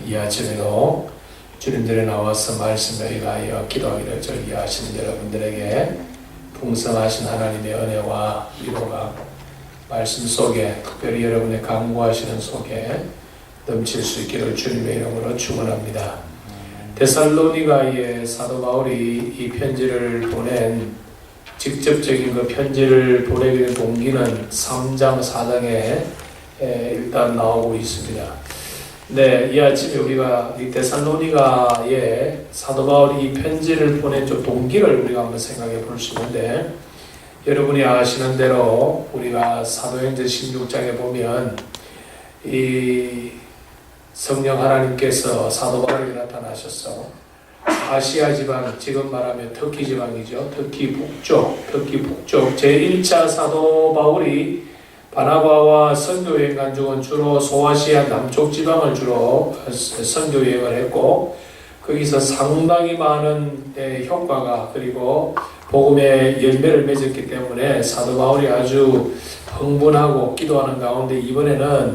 이 아침에도 주님들에 나와서 말씀을 위하여 기도하기를 절기하시는 여러분들에게 풍성하신 하나님의 은혜와 위로가 말씀 속에, 특별히 여러분의 간구하시는 속에 넘칠 수 있기를 주님의 이름으로 축원합니다. 데살로니가의 사도 바울이 이 편지를 보낸 직접적인 그 편지를 보내게 된 동기는 3장 4장에 일단 나오고 있습니다. 네, 이 아침에 우리가 이 데살로니가의 사도 바울이 이 편지를 보낸 좀 동기를 우리가 한번 생각해 볼 수 있는데, 여러분이 아시는 대로 우리가 사도행전 16장에 보면 이 성령 하나님께서 사도 바울에게 나타나셔서 아시아 지방, 지금 말하면 터키 지방이죠. 터키 북쪽 제1차 사도 바울이 바나바와 선교여행 간 적은 주로 소아시아 남쪽 지방을 주로 선교여행을 했고, 거기서 상당히 많은 효과가, 그리고 복음의 열매를 맺었기 때문에 사도 바울이 아주 흥분하고 기도하는 가운데 이번에는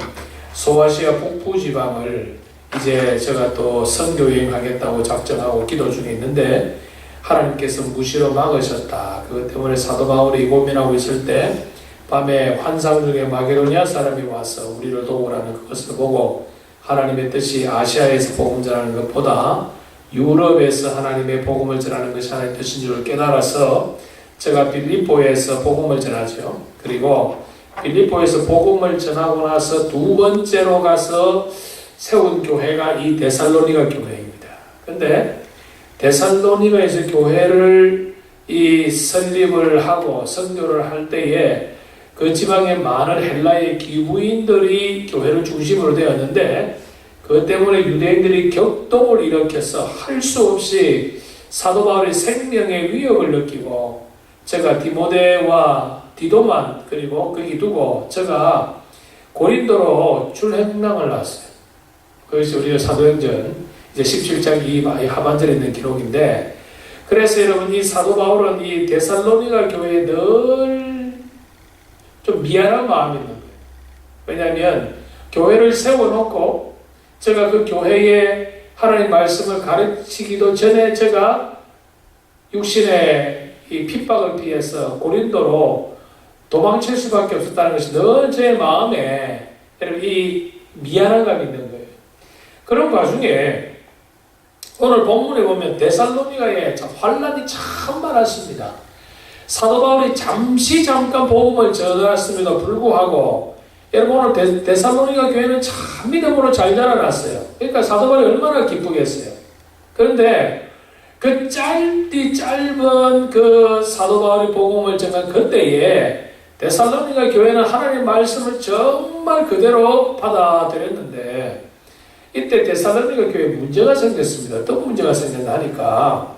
소아시아 북부 지방을 이제 제가 또 선교여행하겠다고 작정하고 기도 중에 있는데 하나님께서 무시로 막으셨다. 그것 때문에 사도 바울이 고민하고 있을 때 밤에 환상 중에 마게도니아 사람이 와서 우리를 도우라는 그것을 보고 하나님의 뜻이 아시아에서 복음 전하는 것보다 유럽에서 하나님의 복음을 전하는 것이 하나님의 뜻인 줄 깨달아서 제가 빌립보에서 복음을 전하죠. 그리고 빌립보에서 복음을 전하고 나서 두 번째로 가서 세운 교회가 이 데살로니가 교회입니다. 근데 데살로니가에서 교회를 이 설립을 하고 선교를 할 때에 그 지방에 많은 헬라의 기부인들이 교회를 중심으로 되었는데, 그것 때문에 유대인들이 격동을 일으켜서 할 수 없이 사도 바울의 생명의 위협을 느끼고, 제가 디모데와 디도만 그리고 거기 두고 제가 고린도로 출행랑을 났어요. 그것이 우리가 사도행전 이제 17장 이 하반절에 있는 기록인데, 그래서 여러분 이 사도 바울은 이 데살로니가 교회에 늘 좀 미안한 마음이 있는 거예요. 왜냐하면 교회를 세워놓고 제가 그 교회에 하나님 말씀을 가르치기도 전에 제가 육신의 이 핍박을 피해서 고린도로 도망칠 수밖에 없었다는 것이 늘 제 마음에 이 미안한 감이 있는 거예요. 그런 와중에 오늘 본문에 보면 데살로니가에 환란이 참 많았습니다. 사도 바울이 잠깐 복음을 전했음에도 불구하고 여러분 오늘 데살로니가 교회는 참 믿음으로 잘 자라났어요. 그러니까 사도 바울이 얼마나 기쁘겠어요. 그런데 그 짧은 그 사도 바울이 복음을 전한 그때에 데살로니가 교회는 하나님의 말씀을 정말 그대로 받아들였는데, 이때 데살로니가 교회에 문제가 생겼습니다. 어떤 문제가 생겼나 하니까,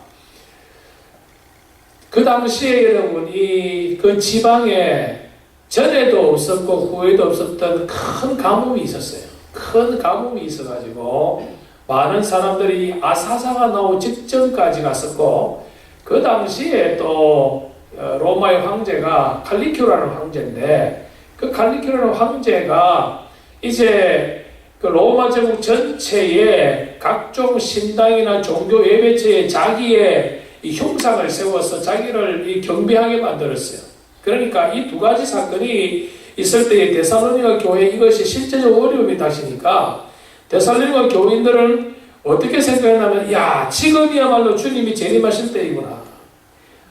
그 당시에 여러분 그 지방에 전에도 없었고 후에도 없었던 큰 가뭄이 있었어요. 큰 가뭄이 있어가지고 많은 사람들이 아사사가 나오기 직전까지 갔었고, 그 당시에 또 로마의 황제가 칼리큐라는 황제인데, 그 칼리큐라는 황제가 이제 그 로마 제국 전체에 각종 신당이나 종교 예배처에 자기의 이 흉상을 세워서 자기를 이 경배하게 만들었어요. 그러니까 이 두 가지 사건이 있을 때에 데살로니가 교회 이것이 실제적 어려움이 다시니까 데살로니가 교인들은 어떻게 생각했냐면, 야, 지금이야말로 주님이 재림하실 때이구나.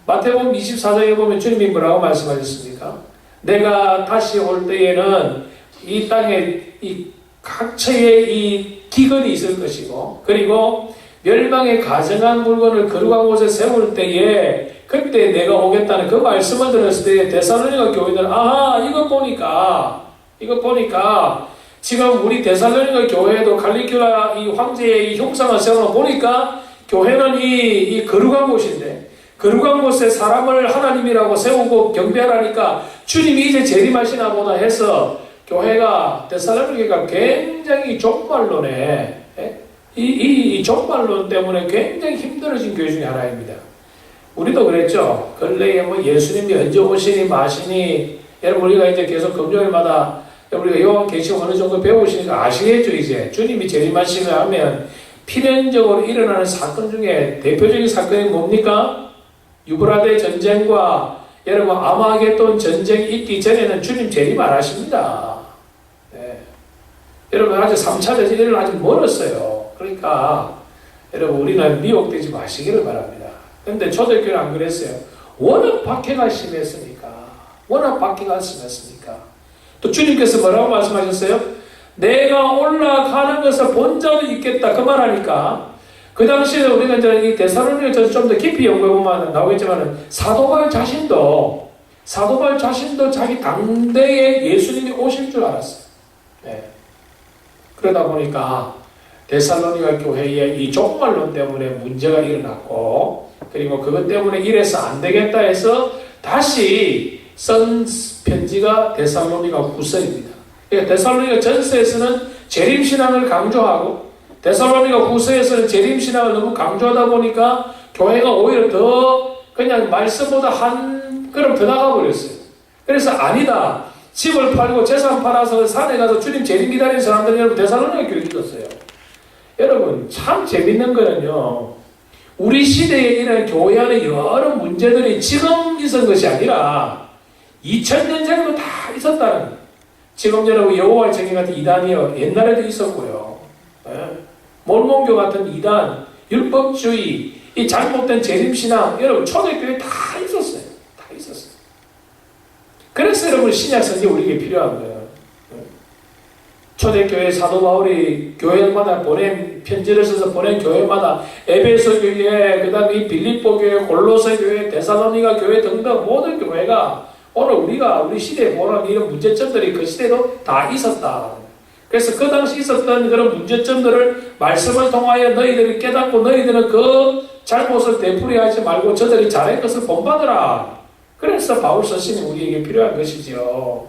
마태복음 24장에 보면 주님이 뭐라고 말씀하셨습니까? 내가 다시 올 때에는 이 땅에 이 각처에 이 기근이 있을 것이고, 그리고 멸망에 가증한 물건을 거룩한 곳에 세울 때에 그때 내가 오겠다는 그 말씀을 들었을 때 데살로니가 교회들은 이거 보니까 지금 우리 데살로니가 교회도 갈리큐라 이 황제의 이 흉상을 세워놓고 보니까 교회는 이 거룩한 곳인데, 거룩한 곳에 사람을 하나님이라고 세우고 경배하라니까 주님이 이제 재림하시나 보다 해서 교회가 데살로니가가 굉장히 종말론에 이 종말론 때문에 굉장히 힘들어진 교회 중에 하나입니다. 우리도 그랬죠. 근래에 뭐 예수님이 언제 오시니 마시니, 여러분 우리가 이제 계속 금요일마다 우리가 요한계시록 어느 정도 배우시니까 아시겠죠, 이제. 주님이 재림하시면 하면 필연적으로 일어나는 사건 중에 대표적인 사건이 뭡니까? 유브라데 전쟁과 여러분 아마겟돈 전쟁이 있기 전에는 주님 재림 안 하십니다. 네. 여러분 아직 3차 대전은 아직 멀었어요. 그러니까 여러분 우리는 미혹되지 마시기를 바랍니다. 그런데 초대교회는 안 그랬어요. 워낙 박해가 심했으니까. 또 주님께서 뭐라고 말씀하셨어요? 내가 올라가는 것을 본 자도 있겠다. 그 말하니까 그 당시에 우리가 이제 이 데살로니가서 좀 더 깊이 연구해보면 나오겠지만 사도바울 자신도 자기 당대에 예수님이 오실 줄 알았어요. 네. 그러다 보니까 데살로니가 교회에 이 종말론 때문에 문제가 일어났고 그리고 그것 때문에 이래서 안 되겠다 해서 다시 쓴 편지가 데살로니가 후서입니다. 그러니까 데살로니가 전서에서는 재림신앙을 강조하고 데살로니가 후서에서는 재림신앙을 너무 강조하다 보니까 교회가 오히려 더 그냥 말씀보다 한 걸음 더 나가버렸어요. 그래서 아니다. 집을 팔고 재산 팔아서 산에 가서 주님 재림 기다리는 사람들이 여러분 데살로니가 교회 있었어요. 여러분 참 재밌는 거는요. 우리 시대에 이런 교회 안에 여러 문제들이 지금 있었던 것이 아니라 2000년 전에도 다 있었다는 거예요. 지금 여러분 여호와의 증인 같은 이단이요. 옛날에도 있었고요. 몰몬교 같은 이단, 율법주의, 이 잘못된 재림신앙 여러분 초대교회 다 있었어요. 그래서 여러분 신약성경 우리에게 필요한 거예요. 초대교회 사도 바울이 교회마다 보낸 편지를 써서 보낸 교회마다 에베소 교회, 그 다음에 이 빌립보 교회, 골로새 교회, 데살로니가 교회 등등 모든 교회가 오늘 우리 시대에 보는 이런 문제점들이 그 시대에도 다 있었다. 그래서 그 당시 있었던 그런 문제점들을 말씀을 통하여 너희들이 깨닫고 너희들은 그 잘못을 되풀이하지 말고 저들이 잘한 것을 본받으라. 그래서 바울 서신이 우리에게 필요한 것이죠.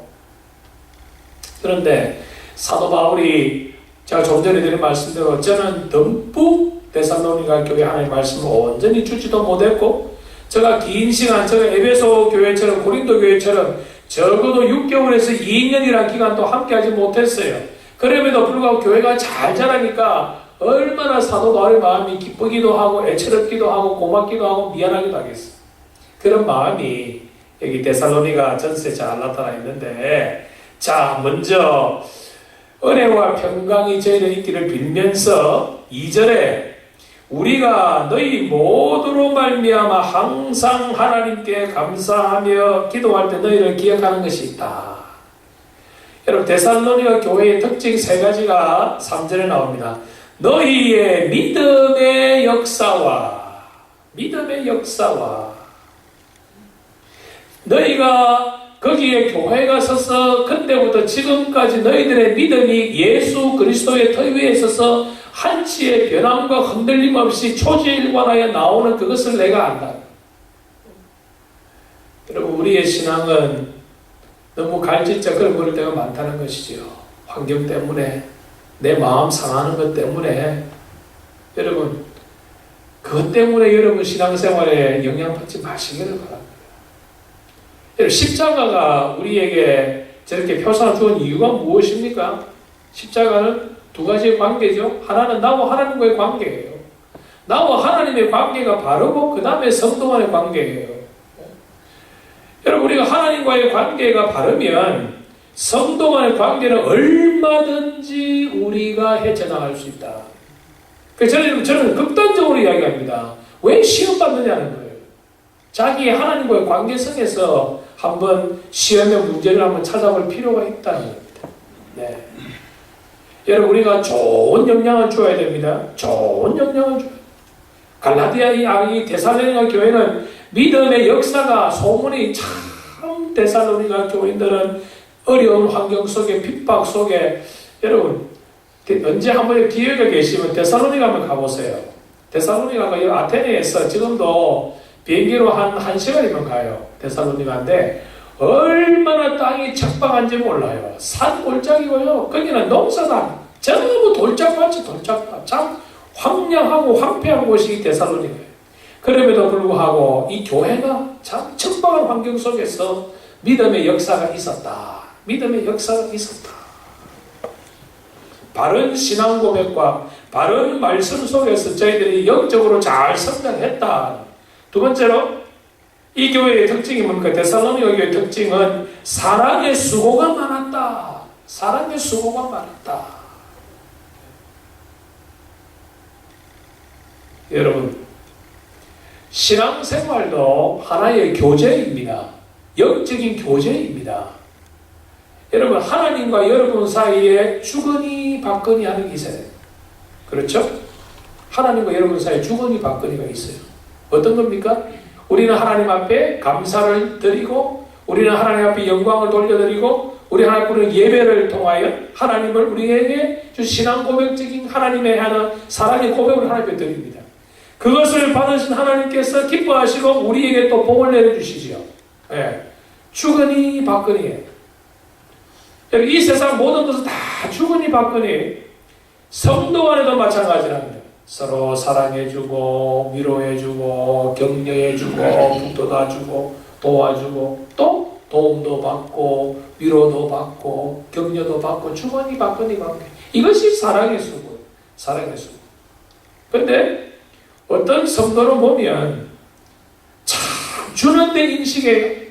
그런데 사도 바울이 제가 좀 전에 드린 말씀대로 저는 듬뿍 데살로니가 교회 하나님의 말씀을 온전히 주지도 못했고 제가 긴 시간 제가 에베소 교회처럼 고린도 교회처럼 적어도 6개월에서 2년이라는 기간도 함께하지 못했어요. 그럼에도 불구하고 교회가 잘 자라니까 얼마나 사도 바울의 마음이 기쁘기도 하고 애처롭기도 하고 고맙기도 하고 미안하기도 하겠어요. 그런 마음이 여기 데살로니가 전서에 잘 나타나 있는데 자 먼저 은혜와 평강이 저희들 있기를 빌면서 2절에 우리가 너희 모두로 말미암아 항상 하나님께 감사하며 기도할 때 너희를 기억하는 것이 있다. 여러분 데살로니가 교회의 특징 3가지가 3절에 나옵니다. 너희의 믿음의 역사와 너희가 거기에 교회가 서서 그때부터 지금까지 너희들의 믿음이 예수 그리스도의 터 위에 있어서 한치의 변함과 흔들림 없이 초지일관하여 나오는 그것을 내가 안다. 여러분 우리의 신앙은 너무 갈짓자 걸어버릴 때가 많다는 것이지요. 환경 때문에 내 마음 상하는 것 때문에 여러분 그것 때문에 여러분 신앙생활에 영향받지 마시기를 바랍니다. 십자가가 우리에게 저렇게 표상을 주은 이유가 무엇입니까? 십자가는 2가지의 관계죠. 하나는 나와 하나님과의 관계예요. 나와 하나님의 관계가 바르고 그 다음에 성도 간의 관계예요. 여러분 우리가 하나님과의 관계가 바르면 성도 간의 관계는 얼마든지 우리가 헤쳐나갈 수 있다. 그래서 저는 극단적으로 이야기합니다. 왜 시험받느냐는 거예요. 자기의 하나님과의 관계성에서 한번 시험의 문제를 한번 찾아볼 필요가 있다는 겁니다. 네. 여러분 우리가 좋은 영향을 줘야 됩니다. 좋은 영향을 줘야 갈라디아 이 데살로니가 교회는 믿음의 역사가 소문이 참 데살로니가 교인들은 어려운 환경 속에 핍박 속에 여러분 언제 한번 기회가 계시면 데살로니가 한번 가보세요. 데살로니가가 아테네에서 지금도 비행기로 한 1시간이면 가요. 데살로니가인데 얼마나 땅이 척박한지 몰라요. 산 골짜기고요. 거기는 농사가 전부 돌짝밭이 돌짝밭. 참 황량하고 황폐한 곳이 데살로니가예요. 그럼에도 불구하고 이 교회가 참 척박한 환경 속에서 믿음의 역사가 있었다. 믿음의 역사가 있었다. 바른 신앙 고백과 바른 말씀 속에서 저희들이 영적으로 잘 성장했다. 두 번째로 이 교회의 특징이 뭡니까? 데살로니가 교회의 특징은 사랑의 수고가 많았다. 사랑의 수고가 많았다. 여러분, 신앙생활도 하나의 교제입니다. 영적인 교제입니다. 여러분, 하나님과 여러분 사이에 주거니 받거니 하는 기세. 그렇죠? 하나님과 여러분 사이에 주거니 받거니가 있어요. 어떤 겁니까? 우리는 하나님 앞에 감사를 드리고, 우리는 하나님 앞에 영광을 돌려드리고, 우리 하나님은 예배를 통하여 하나님을 우리에게 신앙 고백적인 하나님의 하나 사랑의 고백을 하나님께 드립니다. 그것을 받으신 하나님께서 기뻐하시고 우리에게 또 복을 내려주시죠. 예. 주거니 받거니. 이 세상 모든 것은 다 주거니 받거니. 성도 안에도 마찬가지랍니다. 서로 사랑해주고 위로해주고 격려해주고 북돋아주고 도와주고 또 도움도 받고 위로도 받고 격려도 받고 주거니 받거니 관계. 이것이 사랑의 수고. 사랑의 수고. 그런데 어떤 성도를 보면 참 주는데 인식해요.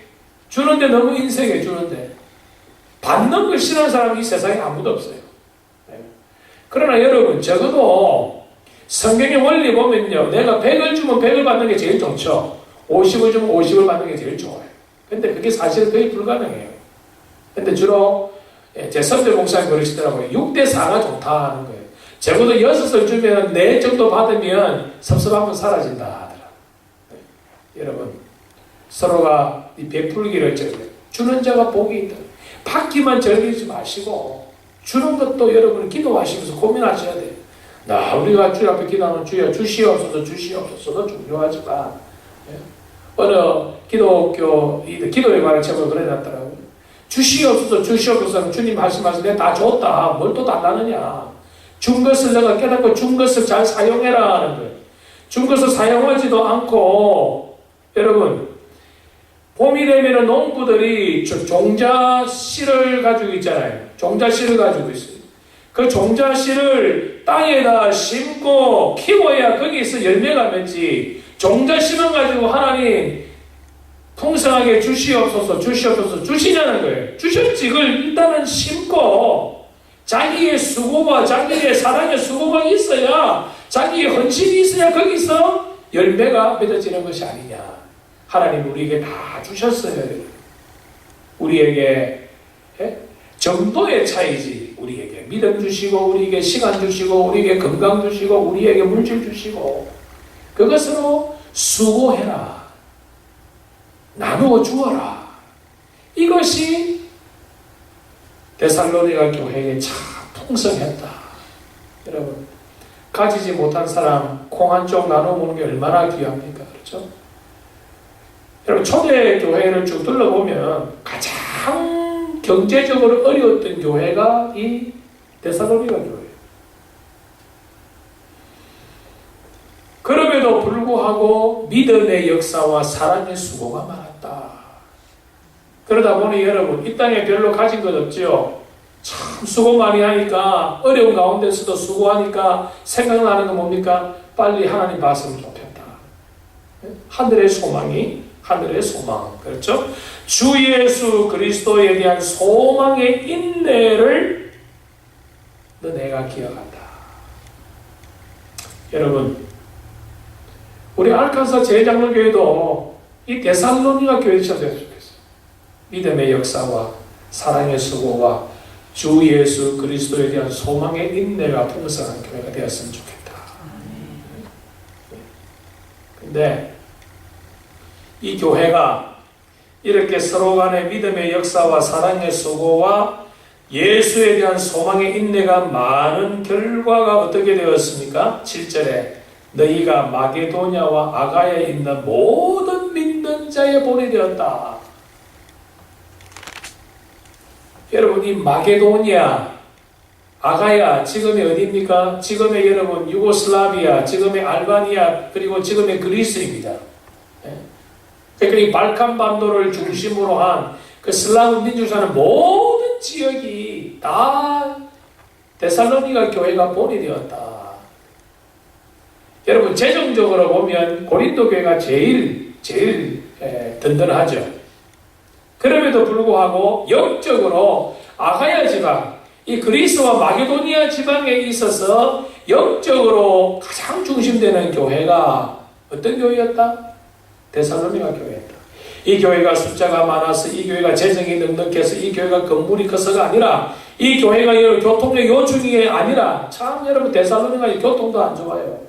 주는데 너무 인색해. 주는데 받는 걸 싫어하는 사람이 이 세상에 아무도 없어요. 그러나 여러분, 적어도 성경의 원리 보면요, 내가 100을 주면 100을 받는 게 제일 좋죠. 50을 주면 50을 받는 게 제일 좋아요. 근데 그게 사실은 거의 불가능해요. 근데 주로 제 선배 목사님 그러시더라고요. 6대4가 좋다 하는 거예요. 적어도 6을 주면 4 정도 받으면 섭섭함은 사라진다 하더라고요. 여러분, 서로가 이 베풀기를 즐겨요. 주는 자가 복이 있다. 받기만 즐기지 마시고 주는 것도 여러분 기도하시면서 고민하셔야 돼요. 우리가 주 앞에 기도하면 주여 주시옵소서 주시옵소서도 중요하지만 어느 기독교 기도에 관한 책을 그려놨더라고요. 주시옵소서 주시옵소서 주님 말씀하시면 내가 다 줬다. 뭘 또 달라느냐. 준 것을 내가 깨닫고 준 것을 잘 사용해라 하는 거예요. 준 것을 사용하지도 않고 여러분 봄이 되면 농부들이 종자씨를 가지고 있잖아요. 종자씨를 가지고 있어요. 그 종자씨를 땅에다 심고 키워야 거기서 열매가 맺지. 종자씨만 가지고 하나님 풍성하게 주시옵소서 주시옵소서 주시냐는 거예요. 주셨지. 그걸 일단은 심고 자기의 수고와 자기의 사랑의 수고가 있어야 자기의 헌신이 있어야 거기서 열매가 맺어지는 것이 아니냐. 하나님 우리에게 다 주셨어요. 우리에게 정도의 차이지. 우리에게 믿음 주시고 우리에게 시간 주시고 우리에게 건강 주시고 우리에게 물질 주시고 그것으로 수고해라. 나누어 주어라. 이것이 데살로니가 교회에 참 풍성했다. 여러분, 가지지 못한 사람 콩 한 쪽 나눠 먹는 게 얼마나 귀합니까? 그렇죠? 여러분, 초대 교회를 쭉 둘러보면 가장 경제적으로 어려웠던 교회가 이 데살로니가 교회예요. 그럼에도 불구하고 믿음의 역사와 사랑의 수고가 많았다. 그러다 보니 여러분, 이 땅에 별로 가진 것 없죠? 참 수고 많이 하니까 어려운 가운데서도 수고하니까 생각나는 건 뭡니까? 빨리 하나님 봤으면 좋겠다. 하늘의 소망이 하늘의 소망. 그렇죠? 주 예수 그리스도에 대한 소망의 인내를 너네가 기억한다. 여러분, 우리 알칸사 제장로교회도 이 데살로니가 교회처럼 됐으면 좋겠어요. 믿음의 역사와 사랑의 수고와 주 예수 그리스도에 대한 소망의 인내가 풍성한 교회가 되었으면 좋겠다. 근데 이 교회가 이렇게 서로 간의 믿음의 역사와 사랑의 수고와 예수에 대한 소망의 인내가 많은 결과가 어떻게 되었습니까? 7절에 너희가 마게도냐와 아가야에 있는 모든 믿는 자에 본이 되었다. 여러분, 이 마게도냐, 아가야, 지금의 어디입니까? 지금의 여러분 유고슬라비아, 지금의 알바니아, 그리고 지금의 그리스입니다. 그러니까 이 발칸반도를 중심으로 한 그 슬라브 민족 사는 모든 지역이 다 데살로니가 교회가 본이 되었다. 여러분 재정적으로 보면 고린도 교회가 제일 든든하죠. 그럼에도 불구하고 영적으로 아가야 지방, 이 그리스와 마게도니아 지방에 있어서 영적으로 가장 중심되는 교회가 어떤 교회였다? 데살로니가 교회였다. 이 교회가 숫자가 많아서, 이 교회가 재정이 넉넉해서, 이 교회가 건물이 커서가 아니라, 이 교회가 여러분 교통력 요충이 아니라, 참 여러분 데살로니가 교통도 안 좋아요.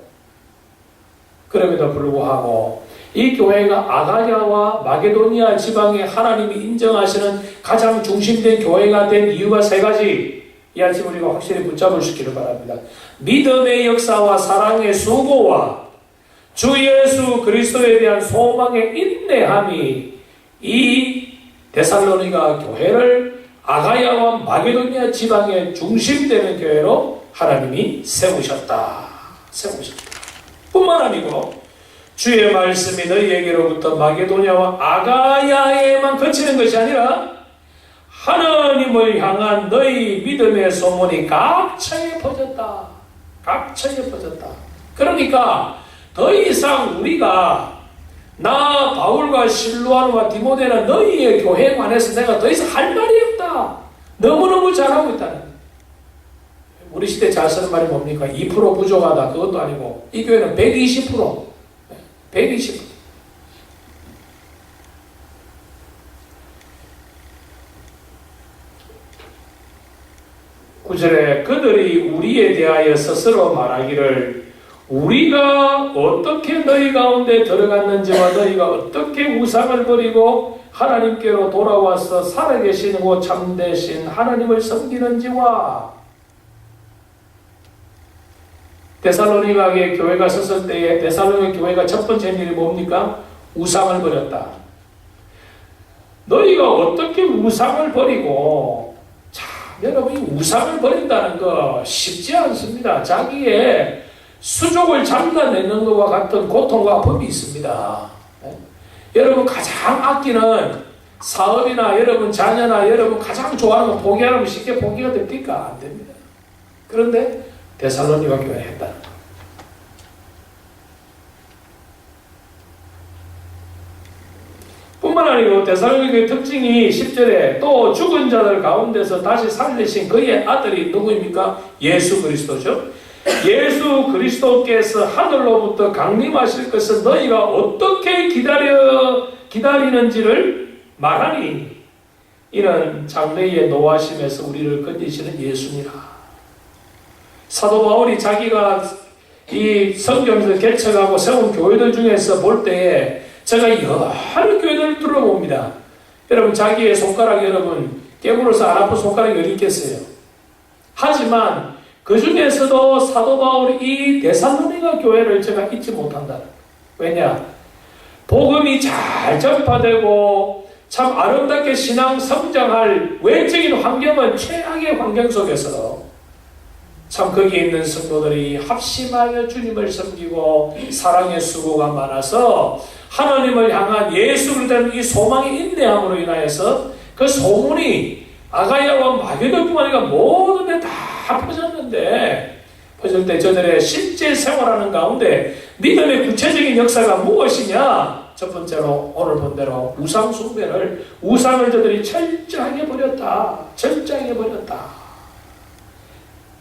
그럼에도 불구하고 이 교회가 아가야와 마게도니아 지방에 하나님이 인정하시는 가장 중심된 교회가 된 이유가 세 가지. 이 아침 우리가 확실히 붙잡을 수 있기를 바랍니다. 믿음의 역사와 사랑의 수고와 주 예수 그리스도에 대한 소망의 인내함이 이 데살로니가 교회를 아가야와 마게도니아 지방의 중심되는 교회로 하나님이 세우셨다. 뿐만 아니고 주의 말씀이 너희에게로부터 마게도냐와 아가야에만 그치는 것이 아니라 하나님을 향한 너희 믿음의 소문이 각처에 퍼졌다. 그러니까 더 이상 우리가 나 바울과 실로아노와 디모데나 너희의 교회에 관해서 내가 더 이상 할 말이 없다. 너무너무 잘하고 있다는. 우리 시대 잘 쓰는 말이 뭡니까? 2% 부족하다. 그것도 아니고 이 교회는 120%. 120%. 구절에 그들이 우리에 대하여 스스로 말하기를 우리가 어떻게 너희 가운데 들어갔는지와 너희가 어떻게 우상을 버리고 하나님께로 돌아와서 살아계시고 참되신 하나님을 섬기는지와 데살로니가 교회가 섰을 때에 데살로니가 교회가 첫 번째 일이 뭡니까? 우상을 버렸다. 너희가 어떻게 우상을 버리고 여러분 이 우상을 버린다는 거 쉽지 않습니다. 자기의 수족을 잘라내는 것과 같은 고통과 아픔이 있습니다. 여러분 가장 아끼는 사업이나 여러분 자녀나 여러분 가장 좋아하는 거 포기하면 쉽게 포기가 됩니까? 안 됩니다. 그런데 데살로니가 교회를 했다. 뿐만 아니고 데살로니가의 특징이 10절에 또 죽은 자들 가운데서 다시 살리신 그의 아들이 누구입니까? 예수 그리스도죠. 예수 그리스도께서 하늘로부터 강림하실 것을 너희가 어떻게 기다리는지를 말하니 이는 장래의 노하심에서 우리를 건지시는 예수니라. 사도 바울이 자기가 이 성경에서 개척하고 세운 교회들 중에서 볼 때에 제가 여러 교회들을 들어봅니다. 여러분 자기의 손가락 여러분 깨물어서 안 아픈 손가락이 어디 있겠어요? 하지만 그 중에서도 사도 바울이 이 데살로니가 교회를 제가 잊지 못한다. 왜냐? 복음이 잘 전파되고 참 아름답게 신앙 성장할 외적인 환경은 최악의 환경 속에서 참 거기에 있는 성도들이 합심하여 주님을 섬기고 사랑의 수고가 많아서 하나님을 향한 예수 그리스도의 이 소망의 인내함으로 인하여서 그 소문이 아가야와 마게도뿐만 아니라 모든 데 다 퍼졌는데 퍼질 때 저들의 실제 생활하는 가운데 믿음의 구체적인 역사가 무엇이냐? 첫 번째로 오늘 본 대로 우상 숭배를 우상을 저들이 철저하게 버렸다.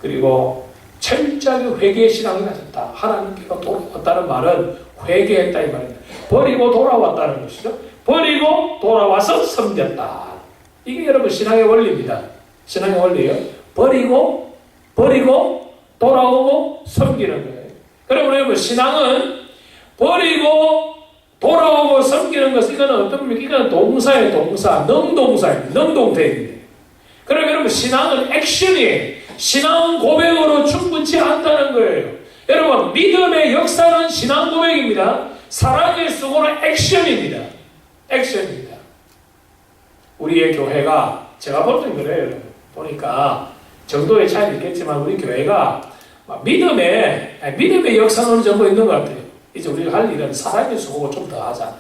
그리고 철저하게 회개의 신앙을 가졌다. 하나님께로 돌아왔다는 말은 회개했다 이 말입니다. 버리고 돌아왔다는 것이죠. 버리고 돌아와서 섬겼다. 이게 여러분 신앙의 원리입니다. 신앙의 원리예요. 버리고 돌아오고 섬기는 거예요. 그러면 여러분 신앙은 버리고 돌아오고 섬기는 것은 이거는 어떤 겁니까? 이거는 동사예요. 동사. 능동태입니다. 그러면 여러분 신앙은 액션이에요. 신앙은 고백으로 충분치 않다는 거예요. 여러분 믿음의 역사는 신앙 고백입니다. 사랑의 수고는 액션입니다. 우리의 교회가 제가 볼 땐 그래요. 여러분. 보니까 정도의 차이는 있겠지만 우리 교회가 믿음의 역사는 어느 정도 있는 것 같아요. 이제 우리가 할 일은 사랑의 수고를 좀 더 하자.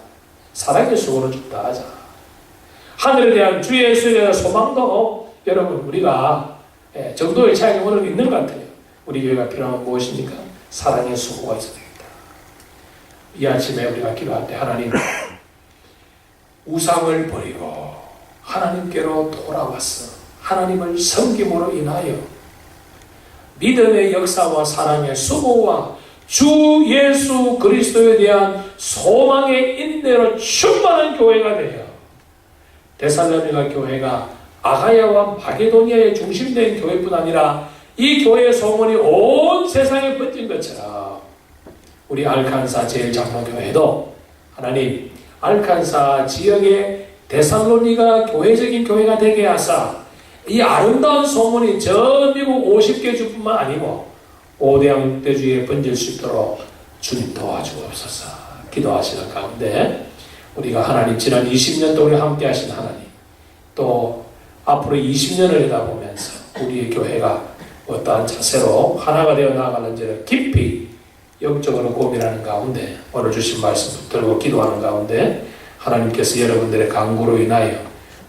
하늘에 대한 주 예수에 대한 소망도 여러분 우리가 정도의 차이가 오늘 있는 것 같아요. 우리 교회가 필요한 건 무엇입니까? 사랑의 수고가 있어야 됩니다. 이 아침에 우리가 기도할 때 하나님 우상을 버리고 하나님께로 돌아왔어. 하나님을 섬김으로 인하여 믿음의 역사와 사랑의 수고와 주 예수 그리스도에 대한 소망의 인내로 충만한 교회가 되어 데살로니가 교회가 아가야와 마게도니아의 중심된 교회뿐 아니라 이 교회의 소문이 온 세상에 번진 것처럼 우리 알칸사 제일장로교회도 하나님 알칸사 지역의 데살로니가 교회적인 교회가 되게 하사 이 아름다운 소문이 전 미국 50개 주뿐만 아니고 5대양 6대주에 번질 수 있도록 주님 도와주옵소서. 기도하시는 가운데 우리가 하나님 지난 20년 동안 함께 하신 하나님 또 앞으로 20년을 내다보면서 우리의 교회가 어떠한 자세로 하나가 되어 나아가는지를 깊이 영적으로 고민하는 가운데 오늘 주신 말씀 붙들고 기도하는 가운데 하나님께서 여러분들의 간구로 인하여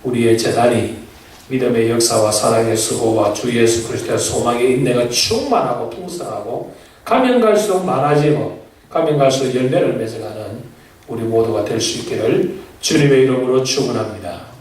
우리의 재단이 믿음의 역사와 사랑의 수고와 주 예수 그리스도의 소망의 인내가 충만하고 풍성하고 가면 갈수록 많아지고 가면 갈수록 열매를 맺어가는 우리 모두가 될 수 있기를 주님의 이름으로 축원합니다.